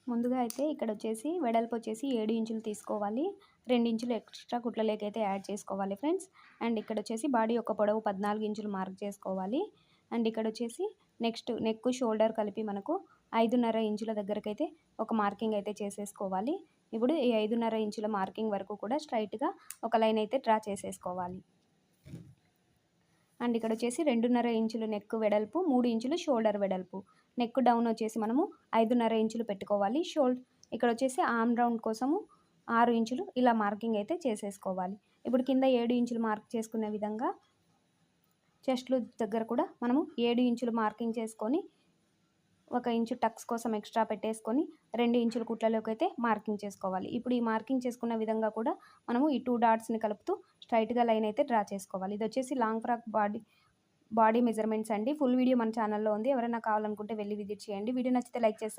ముందుగా అయితే ఇక్కడ వచ్చేసి వెడల్పు వచ్చేసి 7 ఇంచులు తీసుకోవాలి. 2 ఇంచులు ఎక్స్ట్రా కుట్లలేకైతే యాడ్ చేసుకోవాలి ఫ్రెండ్స్. అండ్ ఇక్కడ వచ్చేసి బాడీ యొక్క పొడవు 14 ఇంచులు మార్క్ చేసుకోవాలి. అండ్ ఇక్కడ వచ్చేసి నెక్స్ట్ నెక్ షోల్డర్ కలిపి మనకు 5.5 ఇంచుల దగ్గరకైతే ఒక మార్కింగ్ అయితే చేసేసుకోవాలి. ఇప్పుడు ఈ 5.5 ఇంచుల మార్కింగ్ వరకు కూడా స్ట్రైట్గా ఒక లైన్ అయితే డ్రా చేసేసుకోవాలి. అండ్ ఇక్కడ వచ్చేసి 2.5 ఇంచులు నెక్ వెడల్పు, 3 ఇంచులు షోల్డర్ వెడల్పు. నెక్ డౌన్ వచ్చేసి మనము 5.5 ఇంచులు పెట్టుకోవాలి. ఇక్కడ వచ్చేసి ఆర్మ్ రౌండ్ కోసము 6 ఇంచులు ఇలా మార్కింగ్ అయితే చేసేసుకోవాలి. ఇప్పుడు కింద 7 ఇంచులు మార్క్ చేసుకునే విధంగా చెస్ట్ లూజ్ దగ్గర కూడా మనము 7 ఇంచులు మార్కింగ్ చేసుకొని 1 ఇంచు టక్స్ కోసం ఎక్స్ట్రా పెట్టేసుకొని 2 ఇంచుల కుట్లలోకి అయితే మార్కింగ్ చేసుకోవాలి. ఇప్పుడు ఈ మార్కింగ్ చేసుకున్న విధంగా కూడా మనము ఈ 2 డాట్స్ని కలుపుతూ స్ట్రైట్గా లైన్ అయితే డ్రా చేసుకోవాలి. ఇది వచ్చేసి లాంగ్ ఫ్రాక్ బాడీ మెజర్మెంట్స్ అండి. ఫుల్ వీడియో మన ఛానల్లో ఉంది. ఎవరైనా కావాలనుకుంటే వెళ్ళి విజిట్ చేయండి. వీడియో నచ్చితే లైక్ చేసి